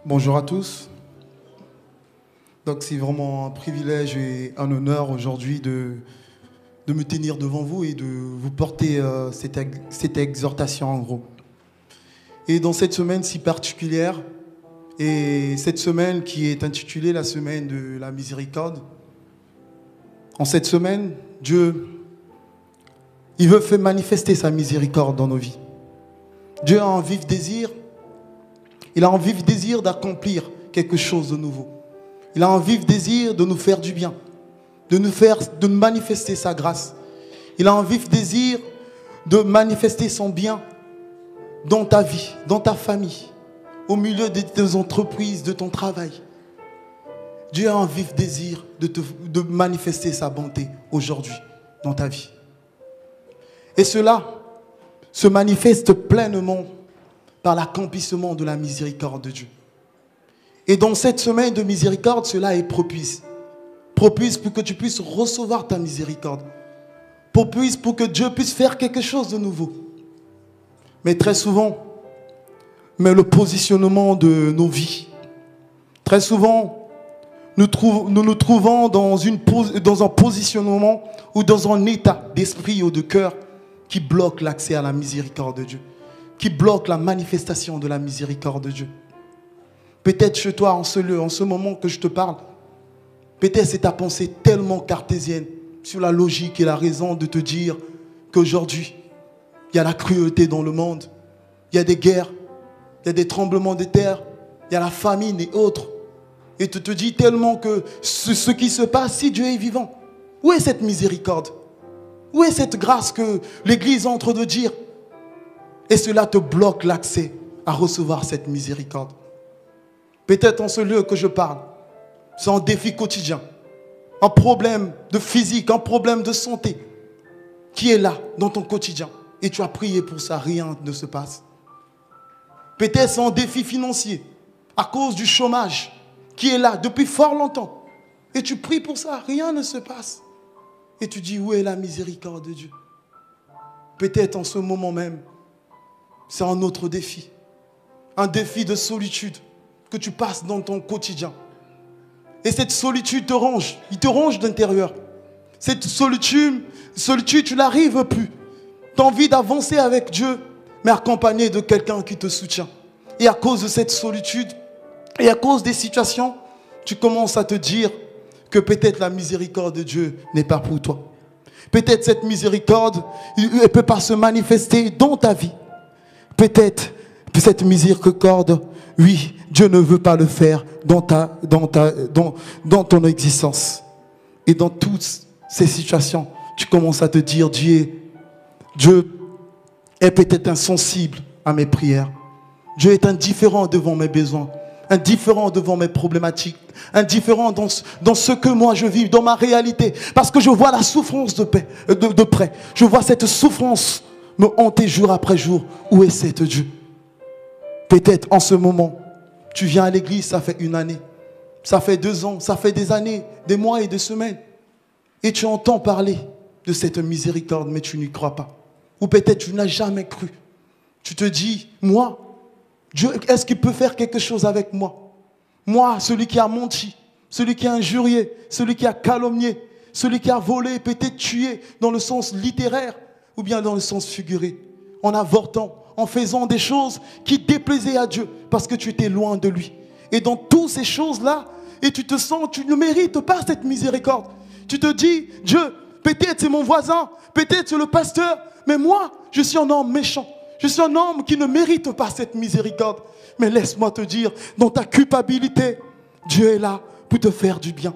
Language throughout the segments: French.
Bonjour à tous. Donc c'est vraiment un privilège et un honneur aujourd'hui de me tenir devant vous et de vous porter cette exhortation en gros. Et dans cette semaine si particulière, et cette semaine qui est intitulée la semaine de la miséricorde, en cette semaine, Dieu, il veut faire manifester sa miséricorde dans nos vies. Dieu a un vif désir, il a un vif désir d'accomplir quelque chose de nouveau. Il a un vif désir de nous faire du bien, de manifester sa grâce. Il a un vif désir de manifester son bien dans ta vie, dans ta famille, au milieu de tes entreprises, de ton travail. Dieu a un vif désir de manifester sa bonté aujourd'hui dans ta vie. Et cela se manifeste pleinement par l'accomplissement de la miséricorde de Dieu. Et dans cette semaine de miséricorde, cela est propice. Propice pour que tu puisses recevoir ta miséricorde. Propice pour que Dieu puisse faire quelque chose de nouveau. Mais très souvent, le positionnement de nos vies, très souvent, nous nous trouvons dans un positionnement ou dans un état d'esprit ou de cœur qui bloque l'accès à la miséricorde de Dieu, qui bloque la manifestation de la miséricorde de Dieu. Peut-être chez toi, en ce lieu, en ce moment que je te parle, peut-être c'est ta pensée tellement cartésienne sur la logique et la raison de te dire qu'aujourd'hui, il y a la cruauté dans le monde, il y a des guerres, il y a des tremblements de terre, il y a la famine et autres. Et tu te dis tellement que ce qui se passe, si Dieu est vivant, où est cette miséricorde? Où est cette grâce que l'Église est en train de dire? Et cela te bloque l'accès à recevoir cette miséricorde. Peut-être en ce lieu que je parle, c'est un défi quotidien, un problème de physique, un problème de santé qui est là dans ton quotidien. Et tu as prié pour ça, rien ne se passe. Peut-être c'est un défi financier à cause du chômage qui est là depuis fort longtemps. Et tu pries pour ça, rien ne se passe. Et tu dis, où est la miséricorde de Dieu? Peut-être en ce moment même, c'est un autre défi. Un défi de solitude que tu passes dans ton quotidien. Et cette solitude te ronge, il te ronge d'intérieur. Cette solitude, tu n'arrives plus. Tu as envie d'avancer avec Dieu, mais accompagné de quelqu'un qui te soutient. Et à cause de cette solitude, et à cause des situations, tu commences à te dire que peut-être la miséricorde de Dieu n'est pas pour toi. Peut-être cette miséricorde, elle ne peut pas se manifester dans ta vie. Peut-être que cette miséricorde, oui, Dieu ne veut pas le faire dans ton existence. Et dans toutes ces situations, tu commences à te dire, Dieu est peut-être insensible à mes prières. Dieu est indifférent devant mes besoins, indifférent devant mes problématiques, indifférent dans ce que moi je vis, dans ma réalité. Parce que je vois la souffrance de près. Je vois cette souffrance me hanter jour après jour. Où est cet Dieu? Peut-être en ce moment, tu viens à l'église, ça fait 1 année, ça fait 2 ans, ça fait des années, des mois et des semaines. Et tu entends parler de cette miséricorde, mais tu n'y crois pas. Ou peut-être tu n'as jamais cru. Tu te dis, moi, Dieu, est-ce qu'il peut faire quelque chose avec moi? Moi, celui qui a menti, celui qui a injurié, celui qui a calomnié, celui qui a volé, peut-être tué dans le sens littéraire ou bien dans le sens figuré, en avortant, en faisant des choses qui déplaisaient à Dieu parce que tu étais loin de lui. Et dans toutes ces choses-là, et tu te sens, tu ne mérites pas cette miséricorde. Tu te dis, Dieu, peut-être c'est mon voisin, peut-être c'est le pasteur, mais moi, je suis un homme méchant. Je suis un homme qui ne mérite pas cette miséricorde. Mais laisse-moi te dire, dans ta culpabilité, Dieu est là pour te faire du bien.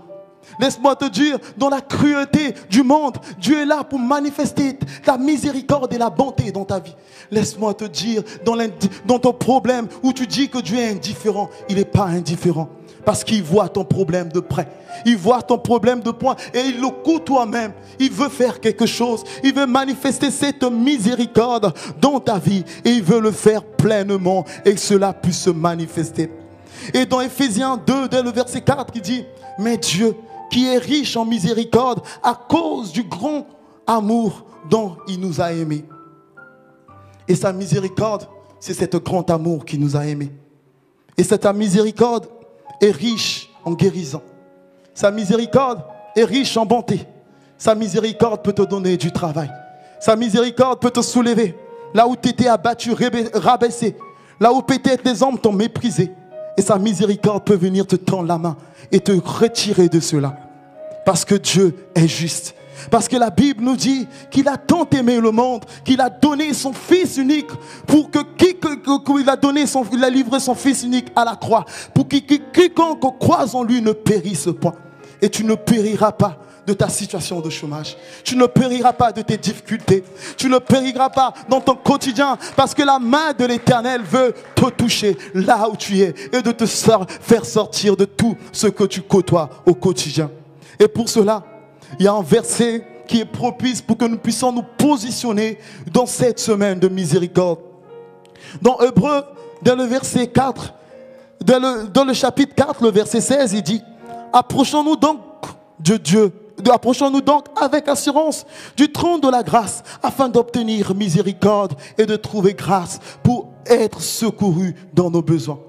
Laisse-moi te dire, dans la cruauté du monde, Dieu est là pour manifester la miséricorde et la bonté dans ta vie. Laisse-moi te dire, dans ton problème où tu dis que Dieu est indifférent, il n'est pas indifférent. Parce qu'il voit ton problème de près. Il voit ton problème de point et il le côtoie même. Il veut faire quelque chose. Il veut manifester cette miséricorde dans ta vie. Et il veut le faire pleinement et que cela puisse se manifester. Et dans Éphésiens 2, dès le verset 4, il dit, mais Dieu, qui est riche en miséricorde à cause du grand amour dont il nous a aimés. Et sa miséricorde, c'est cet grand amour qui nous a aimés. Et ta miséricorde est riche en guérison. Sa miséricorde est riche en bonté. Sa miséricorde peut te donner du travail. Sa miséricorde peut te soulever. Là où tu étais abattu, rabaissé. Là où peut-être les hommes t'ont méprisé. Et sa miséricorde peut venir te tendre la main et te retirer de cela. Parce que Dieu est juste. Parce que la Bible nous dit qu'il a tant aimé le monde, qu'il a donné son Fils unique pour que il a livré son Fils unique à la croix, pour que quiconque croise en lui ne périsse point. Et tu ne périras pas de ta situation de chômage. Tu ne périras pas de tes difficultés. Tu ne périras pas dans ton quotidien, parce que la main de l'Éternel veut te toucher là où tu es et de te faire sortir de tout ce que tu côtoies au quotidien. Et pour cela, il y a un verset qui est propice pour que nous puissions nous positionner dans cette semaine de miséricorde. Dans Hébreux, dans le verset 4, dans le chapitre 4, le verset 16, il dit: approchons-nous donc de Dieu, approchons-nous donc avec assurance du trône de la grâce, afin d'obtenir miséricorde et de trouver grâce pour être secourus dans nos besoins.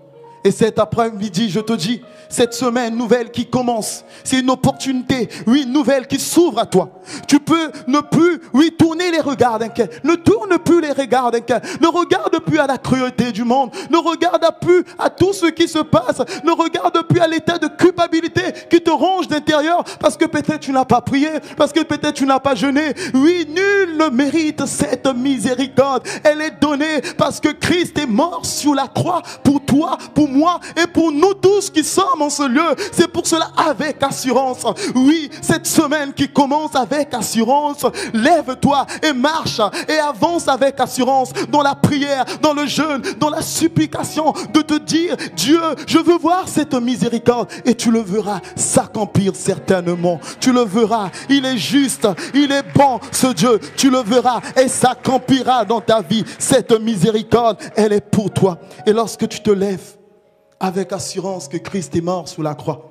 Et cet après-midi, je te dis, cette semaine nouvelle qui commence, c'est une opportunité, oui, nouvelle qui s'ouvre à toi. Tu peux ne plus, oui, tourner les regards d'inquiet. Ne tourne plus les regards d'inquiet. Ne regarde plus à la cruauté du monde. Ne regarde plus à tout ce qui se passe. Ne regarde plus à l'état de culpabilité qui te ronge d'intérieur, parce que peut-être tu n'as pas prié, parce que peut-être tu n'as pas jeûné. Oui, nul ne mérite cette miséricorde. Elle est donnée parce que Christ est mort sur la croix pour toi, pour moi et pour nous tous qui sommes en ce lieu. C'est pour cela, avec assurance, oui, cette semaine qui commence avec assurance, lève-toi et marche et avance avec assurance dans la prière, dans le jeûne, dans la supplication, de te dire: Dieu, je veux voir cette miséricorde, et tu le verras s'accomplir certainement. Tu le verras, il est juste, il est bon ce Dieu, tu le verras et s'accomplira dans ta vie. Cette miséricorde, elle est pour toi. Et lorsque tu te lèves avec assurance que Christ est mort sous la croix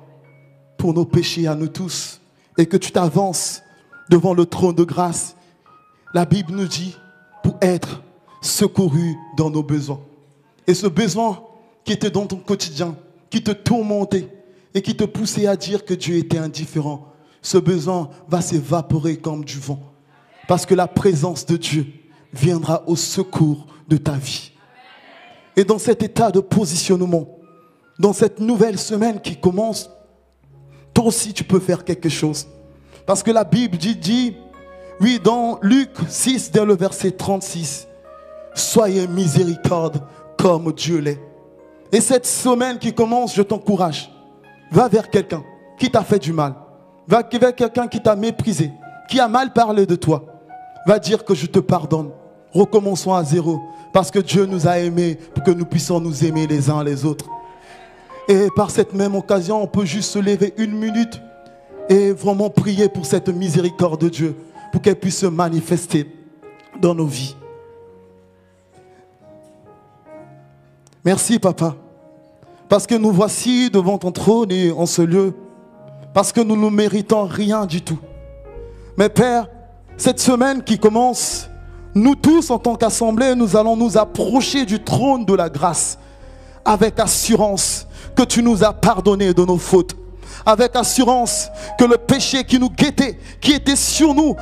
pour nos péchés à nous tous, et que tu t'avances devant le trône de grâce, la Bible nous dit, pour être secouru dans nos besoins. Et ce besoin qui était dans ton quotidien, qui te tourmentait et qui te poussait à dire que Dieu était indifférent, ce besoin va s'évaporer comme du vent, parce que la présence de Dieu viendra au secours de ta vie. Et dans cet état de positionnement, dans cette nouvelle semaine qui commence, toi aussi tu peux faire quelque chose. Parce que la Bible dit, oui, dans Luc 6, dès le verset 36, soyez miséricorde comme Dieu l'est. Et cette semaine qui commence, je t'encourage, va vers quelqu'un qui t'a fait du mal, va vers quelqu'un qui t'a méprisé, qui a mal parlé de toi, va dire que je te pardonne. Recommençons à zéro, parce que Dieu nous a aimés pour que nous puissions nous aimer les uns les autres. Et par cette même occasion, on peut juste se lever une minute et vraiment prier pour cette miséricorde de Dieu, pour qu'elle puisse se manifester dans nos vies. Merci, Papa, parce que nous voici devant ton trône et en ce lieu, parce que nous ne méritons rien du tout. Mais Père, cette semaine qui commence, nous tous en tant qu'assemblée, nous allons nous approcher du trône de la grâce avec assurance que tu nous as pardonné de nos fautes, avec assurance que le péché qui nous guettait, qui était sur nous,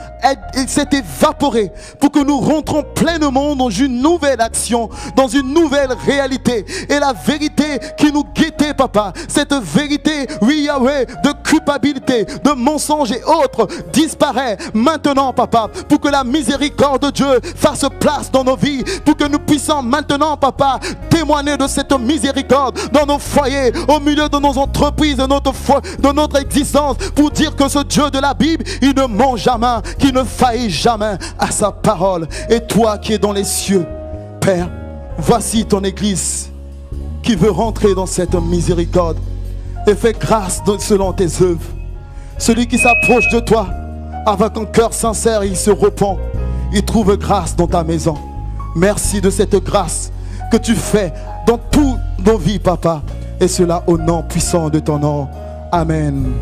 s'est évaporé, pour que nous rentrons pleinement dans une nouvelle action, dans une nouvelle réalité. Et la vérité qui nous guettait, Papa, cette vérité, oui Yahweh, de culpabilité, de mensonge et autres, disparaît maintenant, Papa, pour que la miséricorde de Dieu fasse place dans nos vies, pour que nous puissions maintenant, Papa, témoigner de cette miséricorde dans nos foyers, au milieu de nos entreprises, de notre existence, pour dire que ce Dieu de la Bible, il ne ment jamais, qu'il ne faillit jamais à sa parole. Et toi qui es dans les cieux, Père, voici ton église qui veut rentrer dans cette miséricorde, et fais grâce selon tes œuvres. Celui qui s'approche de toi avec un cœur sincère, il se repent, il trouve grâce dans ta maison. Merci de cette grâce que tu fais dans toutes nos vies, Papa, et cela au nom puissant de ton nom. Amen.